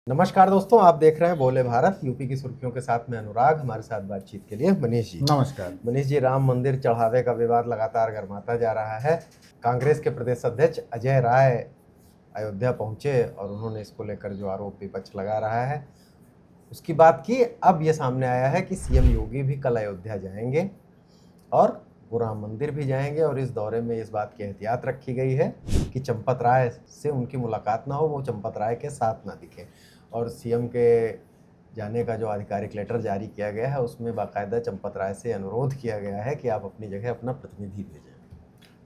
नमस्कार दोस्तों, आप देख रहे हैं बोले भारत। यूपी की सुर्खियों के साथ में अनुराग। हमारे साथ बातचीत के लिए मनीष जी। नमस्कार। मनीष जी, राम मंदिर चढ़ावे का विवाद लगातार गर्माता जा रहा है। कांग्रेस के प्रदेश अध्यक्ष अजय राय अयोध्या पहुंचे और उन्होंने इसको लेकर जो आरोप विपक्ष लगा रहा है उसकी बात की। अब ये सामने आया है कि सीएम योगी भी कल अयोध्या जाएंगे और वो राम मंदिर भी जाएंगे और इस दौरे में इस बात की एहतियात रखी गई है कि चंपत राय से उनकी मुलाकात ना हो, वो चंपत राय के साथ ना दिखे। और सीएम के जाने का जो आधिकारिक लेटर जारी किया गया है उसमें बाकायदा चंपत राय से अनुरोध किया गया है कि आप अपनी जगह अपना प्रतिनिधि भेजें।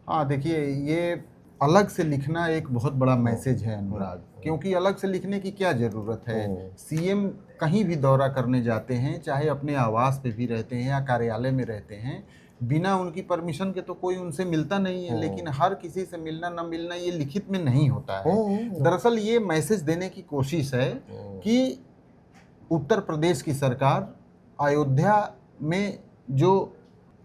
हाँ, देखिए, ये अलग से लिखना एक बहुत बड़ा मैसेज है अनुराग, क्योंकि अलग से लिखने की क्या ज़रूरत है। सीएम कहीं भी दौरा करने जाते हैं, चाहे अपने आवास पे भी रहते हैं या कार्यालय में रहते हैं, बिना उनकी परमिशन के तो कोई उनसे मिलता नहीं है। लेकिन हर किसी से मिलना न मिलना ये लिखित में नहीं होता है। दरअसल ये मैसेज देने की कोशिश है कि उत्तर प्रदेश की सरकार अयोध्या में जो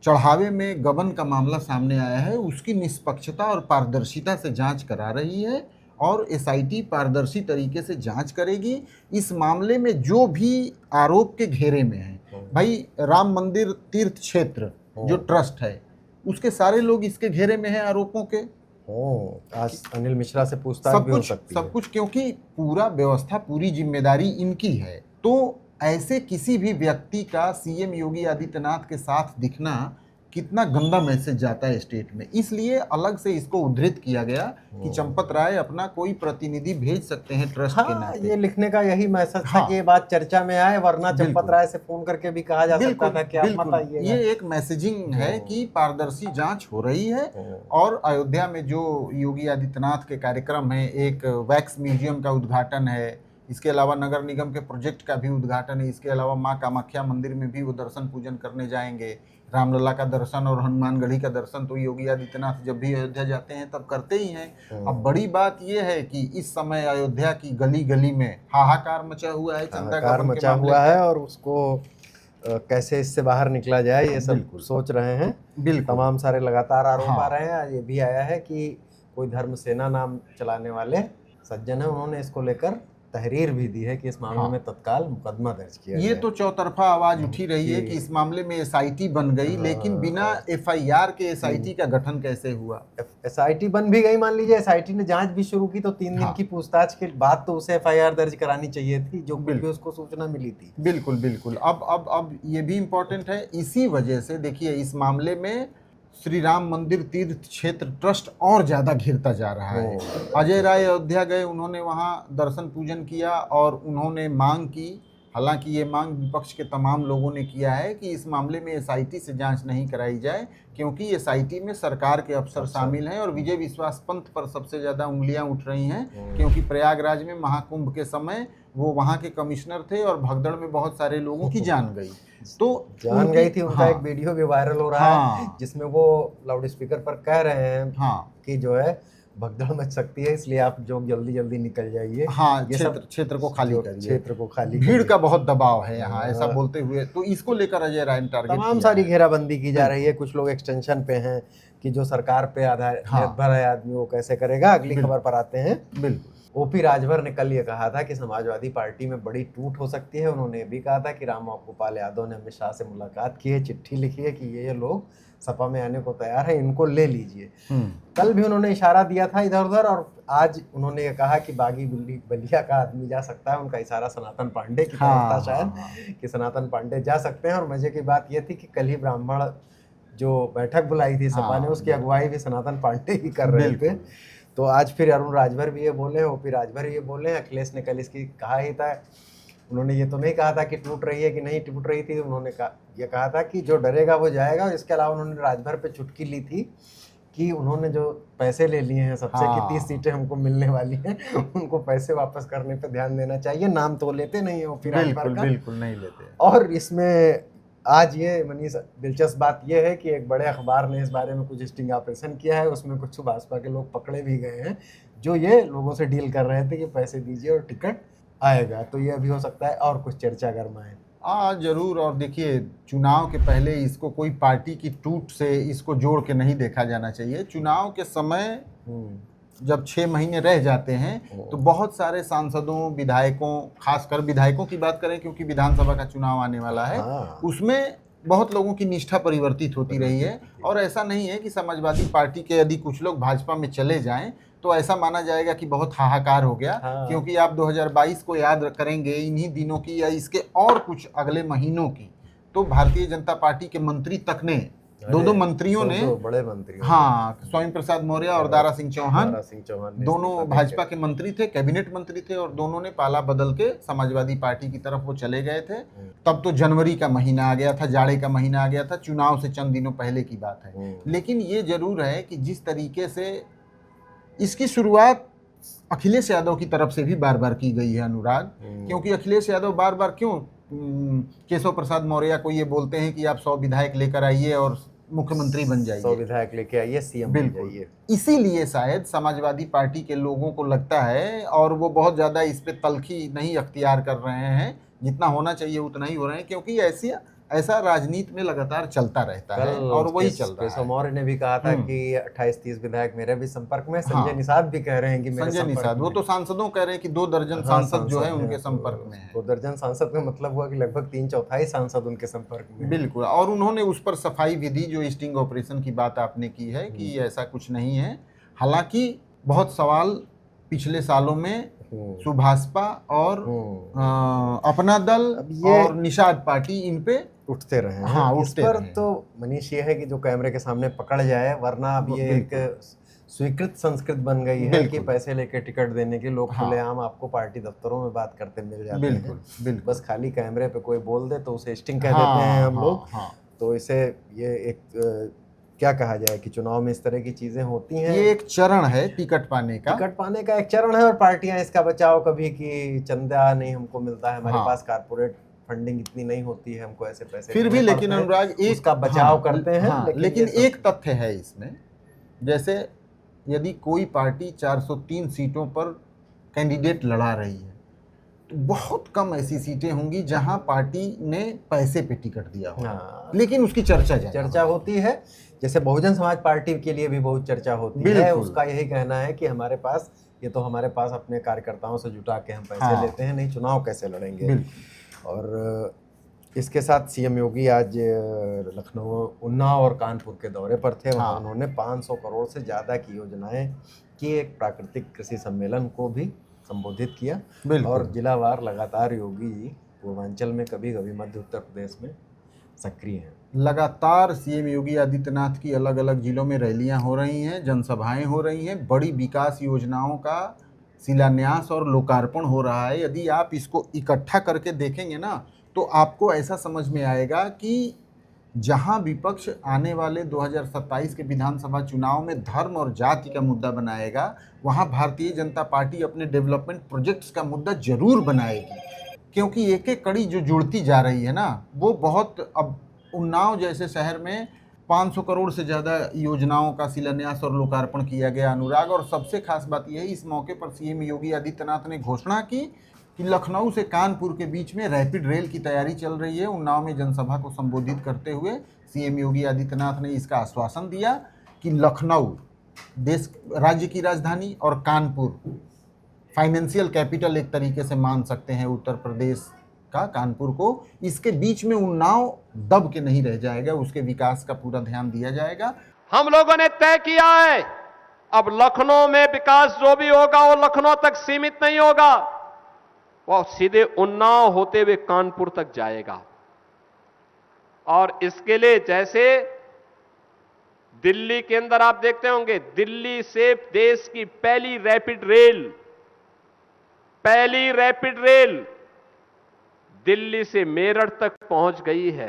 चढ़ावे में गबन का मामला सामने आया है उसकी निष्पक्षता और पारदर्शिता से जांच करा रही है और एसआईटी पारदर्शी तरीके से जांच करेगी। इस मामले में जो भी आरोप के घेरे में है, भाई सब मंदिर तीर्थ क्षेत्र जो ट्रस्ट है उसके सारे लोग इसके घेरे में हैं आरोपों के। आज अनिल मिश्रा से पूछताछ भी हो सकती है। सब कुछ, क्योंकि पूरा व्यवस्था, पूरी जिम्मेदारी इनकी है। तो ऐसे किसी भी व्यक्ति का सीएम योगी आदित्यनाथ के साथ दिखना कितना गंदा मैसेज जाता है स्टेट में। इसलिए अलग से इसको उद्धृत किया गया कि चंपत राय अपना कोई प्रतिनिधि भेज सकते हैं ट्रस्ट के नाते। ये लिखने का यही मैसेज था कि ये बात चर्चा में आए, वरना चंपत राय से फोन करके भी कहा जा सकता था कि आप मत आइए। ये एक मैसेजिंग है कि पारदर्शी जांच हो रही है। और अयोध्या में जो योगी आदित्यनाथ के कार्यक्रम है, एक वैक्स म्यूजियम का उद्घाटन है, इसके अलावा नगर निगम के प्रोजेक्ट का भी उद्घाटन है, इसके अलावा माँ कामाख्या मंदिर में भी वो दर्शन पूजन करने जाएंगे। रामलला का दर्शन और हनुमानगढ़ी का दर्शन तो योगी आदित्यनाथ जब भी अयोध्या जाते हैं तब करते ही हैं। अब बड़ी बात यह है कि इस समय अयोध्या की गली गली में हाहाकार मचा हुआ है, हाहाकार मचा हुआ है और उसको कैसे इससे बाहर निकला जाए ये सब सोच रहे हैं। तमाम सारे लगातार आरोप आ रहे हैं। आज ये भी आया है कि कोई धर्म सेना नाम चलाने वाले सज्जन है, उन्होंने इसको लेकर तहरीर भी दी है कि इस मामले में तत्काल मुकदमा दर्ज किया जाए। ये तो चौतरफा आवाज उठी रही है कि इस मामले में एसआईटी बन गई, लेकिन बिना एफआईआर के एसआईटी का गठन कैसे हुआ। एसआईटी बन भी गई, मान लीजिए एसआईटी ने जांच भी शुरू की तो 3 दिन की पूछताछ के बाद तो उसे एफआईआर दर्ज करानी चाहिए थी, जो भी उसको सूचना मिली थी। बिल्कुल बिल्कुल। अब ये भी इम्पोर्टेंट है। इसी वजह से देखिए, इस मामले में श्री राम मंदिर तीर्थ क्षेत्र ट्रस्ट और ज़्यादा घिरता जा रहा है। अजय राय अयोध्या गए, उन्होंने वहाँ दर्शन पूजन किया और उन्होंने मांग की, हालांकि ये मांग विपक्ष के तमाम लोगों ने किया है कि इस मामले में एसआईटी से जांच नहीं कराई जाए, क्योंकि एसआईटी में सरकार के अफसर शामिल हैं और विजय विश्वास पंत पर सबसे ज़्यादा उंगलियां उठ रही हैं, क्योंकि प्रयागराज में महाकुंभ के समय वो वहाँ के कमिश्नर थे और भगदड़ में बहुत सारे लोगों की जान गई। तो जान गई थी। उनका एक वीडियो भी वायरल हो रहा है जिसमें वो लाउड स्पीकर पर कह रहे हैं कि जो है भगदड़ मच सकती है, इसलिए आप जो जल्दी जल्दी निकल जाइए। क्षेत्र को खाली करिए, क्षेत्र को खाली, भीड़ का बहुत दबाव है यहाँ, ऐसा बोलते हुए तो इसको लेकर अजय राय ने टारगेट तमाम सारी घेराबंदी की जा रही है। कुछ लोग एक्सटेंशन पे हैं कि जो सरकार पे निर्भर है आदमी वो कैसे करेगा। अगली खबर पर आते हैं। बिल्कुल। ओपी राजभर ने कल ये कहा था कि समाजवादी पार्टी में बड़ी टूट हो सकती है। उन्होंने ये भी कहा था कि राम गोपाल यादव ने अमित शाह से मुलाकात की है, चिट्ठी लिखी है कि ये लोग सपा में आने को तैयार है, इनको ले लीजिए। कल भी उन्होंने इशारा दिया था इधर उधर, और आज उन्होंने ये कहा कि बागी बलिया का आदमी जा सकता है। उनका इशारा सनातन पांडे की तरफ था शायद, कि सनातन पांडे जा सकते हैं। और मजे की बात ये थी कि कल ही ब्राह्मण जो बैठक बुलाई थी सपा ने, उसकी अगुवाई भी सनातन पांडे ही कर रहे थे। तो आज फिर अरुण राजभर भी ये बोले, ओपी राजभर ये बोले, अखिलेश ने कल इसकी कहा ही था। उन्होंने ये तो नहीं कहा था कि टूट रही है कि नहीं टूट रही थी, उन्होंने ये कहा था कि जो डरेगा वो जाएगा। और इसके अलावा उन्होंने राजभर पे चुटकी ली थी कि उन्होंने जो पैसे ले लिए हैं सबसे कि 30 सीटें हमको मिलने वाली हैं, उनको पैसे वापस करने पे ध्यान देना चाहिए। नाम तो लेते नहीं है ओपी राजभर का, बिल्कुल नहीं लेते। और इसमें आज ये मनीष दिलचस्प बात ये है कि एक बड़े अखबार ने इस बारे में कुछ स्टिंग ऑपरेशन किया है। उसमें कुछ भाजपा के लोग पकड़े भी गए हैं जो ये लोगों से डील कर रहे थे कि पैसे दीजिए और टिकट आएगा। तो ये अभी हो सकता है और कुछ चर्चा गरमाए। जरूर। और देखिए, चुनाव के पहले इसको कोई पार्टी की टूट से इसको जोड़ के नहीं देखा जाना चाहिए। चुनाव के समय जब 6 महीने रह जाते हैं तो बहुत सारे सांसदों, विधायकों, खासकर विधायकों की बात करें क्योंकि विधानसभा का चुनाव आने वाला है, हाँ। उसमें बहुत लोगों की निष्ठा परिवर्तित होती रही है। और ऐसा नहीं है कि समाजवादी पार्टी के यदि कुछ लोग भाजपा में चले जाएं तो ऐसा माना जाएगा कि बहुत हाहाकार हो गया। हाँ। क्योंकि आप 2022 को याद करेंगे, इन्हीं दिनों की या इसके और कुछ अगले महीनों की, तो भारतीय जनता पार्टी के मंत्री तक ने, दो मंत्रियों ने, दो बड़े मंत्री, हाँ, स्वयं प्रसाद मौर्य और दारा सिंह चौहान ने दोनों भाजपा के मंत्री थे, कैबिनेट मंत्री थे, और दोनों ने पाला बदल के समाजवादी पार्टी की तरफ वो चले गए थे। तब तो जनवरी का महीना आ गया था, जाड़े का महीना आ गया था, चुनाव से चंद दिनों पहले की बात है। लेकिन ये जरूर है कि जिस तरीके से इसकी शुरुआत अखिलेश यादव की तरफ से भी बार बार की गई है अनुराग, क्योंकि अखिलेश यादव बार बार क्यों केशव प्रसाद मौर्य को ये बोलते हैं कि आप 100 विधायक लेकर आइए और मुख्यमंत्री बन जाइए, 100 विधायक लेके आइए, सीएम बन जाइए। इसीलिए शायद समाजवादी पार्टी के लोगों को लगता है, और वो बहुत ज्यादा इस पे तल्खी नहीं अख्तियार कर रहे हैं, जितना होना चाहिए उतना ही हो रहे हैं, क्योंकि ऐसा राजनीति में लगातार चलता रहता है और वही चल रहा है। केशव मौर्य ने भी कहा था कि 28-30 विधायक मेरे भी संपर्क में। संजय निषाद भी कह रहे हैं कि मेरे संजय निषाद, वो तो सांसदों कह रहे हैं कि 2 दर्जन सांसद जो है उनके संपर्क में है। 2 दर्जन सांसद का मतलब हुआ कि लगभग 3/4 सांसद उनके संपर्क में। बिल्कुल, और उन्होंने उस पर सफाई विधि, जो स्टिंग ऑपरेशन की बात आपने की है कि ऐसा कुछ नहीं है। हालांकि बहुत सवाल पिछले सालों में सुभाषपा और अपना दल और निषाद पार्टी इन पे उठते रहे हैं। हाँ, इस पर तो मनीष ये है कि जो कैमरे के सामने पकड़ जाए, वरना अब ये एक स्वीकृत संस्कृत बन गई है कि पैसे लेके टिकट देने के लोग खुलेआम आपको पार्टी दफ्तरों में बात करते मिल जाते हैं। बिल्कुल, बस खाली कैमरे पे कोई बोल दे तो उसे स्टिंग कह देते हैं हम लोग। तो इसे ये एक क्या कहा जाए कि चुनाव में इस तरह की चीजें होती हैं। ये एक चरण है टिकट पाने का एक चरण है, और पार्टियां इसका बचाव कभी कि चंदा नहीं हमको मिलता है, हमारे पास कारपोरेट फंडिंग इतनी नहीं होती है, हमको ऐसे पैसे फिर भी, लेकिन अनुराग इसका बचाव करते हैं। लेकिन एक तथ्य है इसमें, जैसे यदि कोई पार्टी 403 सीटों पर कैंडिडेट लड़ा रही है तो बहुत कम ऐसी सीटें होंगी जहां पार्टी ने पैसे पे टिकट दिया हो, लेकिन उसकी चर्चा होती है। जैसे बहुजन समाज पार्टी के लिए भी बहुत चर्चा होती है। उसका यही कहना है कि हमारे पास अपने कार्यकर्ताओं से जुटा के हम पैसे लेते हैं, नहीं चुनाव कैसे लड़ेंगे। और इसके साथ सीएम योगी आज लखनऊ, उन्नाव और कानपुर के दौरे पर थे। वहाँ उन्होंने 500 करोड़ से ज़्यादा की योजनाएं की एक प्राकृतिक कृषि सम्मेलन को भी संबोधित किया। और जिलावार लगातार योगी जी पूर्वांचल में, कभी कभी मध्य उत्तर प्रदेश में सक्रिय हैं। लगातार सीएम योगी आदित्यनाथ की अलग अलग जिलों में रैलियां हो रही हैं, जनसभाएं हो रही हैं, बड़ी विकास योजनाओं का शिलान्यास और लोकार्पण हो रहा है। यदि आप इसको इकट्ठा करके देखेंगे ना तो आपको ऐसा समझ में आएगा कि जहां विपक्ष आने वाले 2027 के विधानसभा चुनाव में धर्म और जाति का मुद्दा बनाएगा, वहां भारतीय जनता पार्टी अपने डेवलपमेंट प्रोजेक्ट्स का मुद्दा जरूर बनाएगी। क्योंकि एक एक कड़ी जो जुड़ती जा रही है ना, वो बहुत, अब उन्नाव जैसे शहर में 500 करोड़ से ज़्यादा योजनाओं का शिलान्यास और लोकार्पण किया गया अनुराग। और सबसे खास बात यह है, इस मौके पर सीएम योगी आदित्यनाथ ने घोषणा की कि लखनऊ से कानपुर के बीच में रैपिड रेल की तैयारी चल रही है। उन्नाव में जनसभा को संबोधित करते हुए सीएम योगी आदित्यनाथ ने इसका आश्वासन दिया कि लखनऊ देश, राज्य की राजधानी, और कानपुर फाइनेंशियल कैपिटल एक तरीके से मान सकते हैं उत्तर प्रदेश का कानपुर को, इसके बीच में उन्नाव दब के नहीं रह जाएगा, उसके विकास का पूरा ध्यान दिया जाएगा। हम लोगों ने तय किया है अब लखनऊ में विकास जो भी होगा वो लखनऊ तक सीमित नहीं होगा, वो सीधे उन्नाव होते हुए कानपुर तक जाएगा। और इसके लिए जैसे दिल्ली के अंदर आप देखते होंगे, दिल्ली से देश की पहली रैपिड रेल दिल्ली से मेरठ तक पहुंच गई है।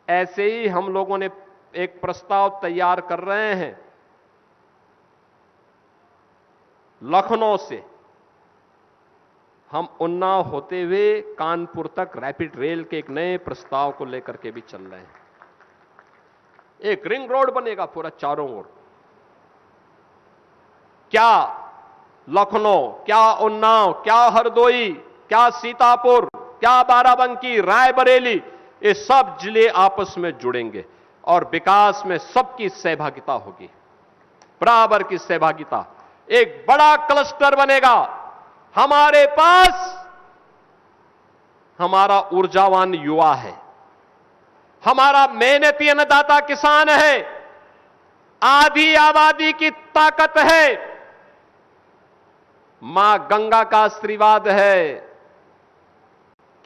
ऐसे ही हम लोगों ने एक प्रस्ताव तैयार कर रहे हैं, लखनऊ से हम उन्नाव होते हुए कानपुर तक रैपिड रेल के एक नए प्रस्ताव को लेकर के भी चल रहे हैं। एक रिंग रोड बनेगा पूरा चारों ओर। क्या लखनऊ, क्या उन्नाव, क्या हरदोई, क्या सीतापुर, क्या बाराबंकी, रायबरेली, ये सब जिले आपस में जुड़ेंगे और विकास में सबकी सहभागिता होगी। बराबर की सहभागिता, एक बड़ा क्लस्टर बनेगा। हमारे पास हमारा ऊर्जावान युवा है, हमारा मेहनती अन्नदाता किसान है, आधी आबादी की ताकत है, मां गंगा का आशीर्वाद है।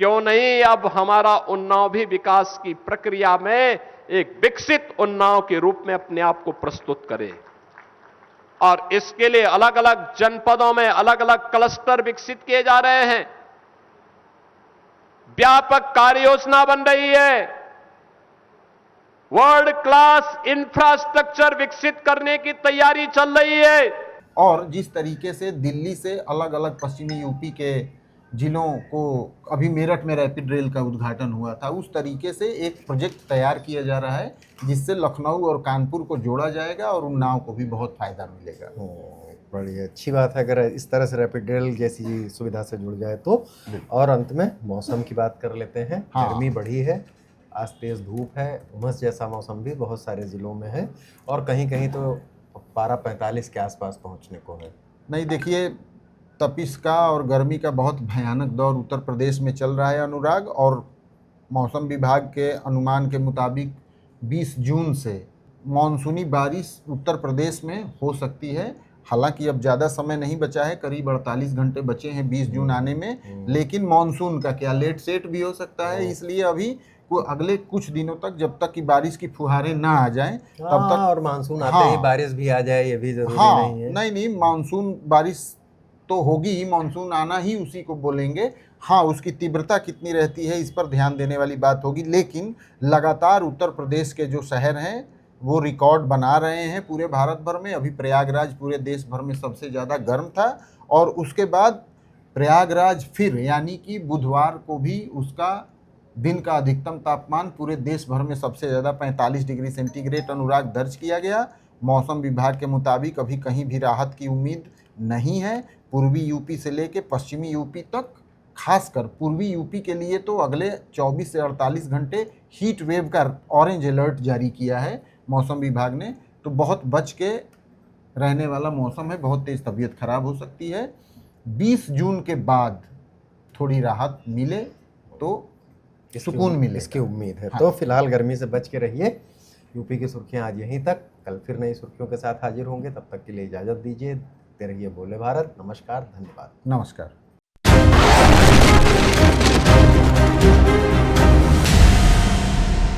क्यों नहीं अब हमारा उन्नाव भी विकास की प्रक्रिया में एक विकसित उन्नाव के रूप में अपने आप को प्रस्तुत करे। और इसके लिए अलग अलग जनपदों में अलग अलग क्लस्टर विकसित किए जा रहे हैं, व्यापक कार्य योजना बन रही है, वर्ल्ड क्लास इंफ्रास्ट्रक्चर विकसित करने की तैयारी चल रही है। और जिस तरीके से दिल्ली से अलग अलग पश्चिमी यूपी के जिलों को अभी मेरठ में रैपिड रेल का उद्घाटन हुआ था, उस तरीके से एक प्रोजेक्ट तैयार किया जा रहा है जिससे लखनऊ और कानपुर को जोड़ा जाएगा और उन्नाव को भी बहुत फायदा मिलेगा। बड़ी अच्छी बात है अगर इस तरह से रैपिड रेल जैसी सुविधा से जुड़ जाए तो। और अंत में मौसम की बात कर लेते हैं। हाँ। गर्मी बढ़ी है, आज तेज धूप है, उमस जैसा मौसम भी बहुत सारे ज़िलों में है और कहीं कहीं तो पारा 45 के आसपास पहुंचने को है। नहीं, देखिए, तपिश का और गर्मी का बहुत भयानक दौर उत्तर प्रदेश में चल रहा है अनुराग, और मौसम विभाग के अनुमान के मुताबिक 20 जून से मानसूनी बारिश उत्तर प्रदेश में हो सकती है। हालांकि अब ज़्यादा समय नहीं बचा है, करीब 48 घंटे बचे हैं 20 जून आने में, लेकिन मानसून का क्या लेट सेट भी हो सकता है। इसलिए अभी वो अगले कुछ दिनों तक, जब तक कि बारिश की फुहारें ना आ जाएं तब तक, और मानसून आते हाँ, ही बारिश भी आ जाए ये भी जरूरी हाँ, नहीं है। नहीं, मानसून बारिश तो होगी ही, मानसून आना ही उसी को बोलेंगे। हाँ, उसकी तीव्रता कितनी रहती है इस पर ध्यान देने वाली बात होगी, लेकिन लगातार उत्तर प्रदेश के जो शहर हैं वो रिकॉर्ड बना रहे हैं पूरे भारत भर में। अभी प्रयागराज पूरे देश भर में सबसे ज़्यादा गर्म था, और उसके बाद प्रयागराज फिर यानी कि बुधवार को भी उसका दिन का अधिकतम तापमान पूरे देश भर में सबसे ज़्यादा 45 डिग्री सेंटीग्रेड अनुराग दर्ज किया गया। मौसम विभाग के मुताबिक अभी कहीं भी राहत की उम्मीद नहीं है। पूर्वी यूपी से लेकर पश्चिमी यूपी तक, खासकर पूर्वी यूपी के लिए तो अगले 24 से 48 घंटे हीट वेव का ऑरेंज अलर्ट जारी किया है मौसम विभाग ने। तो बहुत बच के रहने वाला मौसम है, बहुत तेज़ तबीयत खराब हो सकती है। 20 जून के बाद थोड़ी राहत मिले तो सुकून मिले, इसकी उम्मीद है। हाँ। तो फिलहाल गर्मी से बच के रहिए। यूपी की सुर्खियां आज यहीं तक, कल फिर नई सुर्खियों के साथ हाजिर होंगे। तब तक के लिए इजाज़त दीजिए। देखते रहिए बोले भारत। नमस्कार, धन्यवाद। नमस्कार।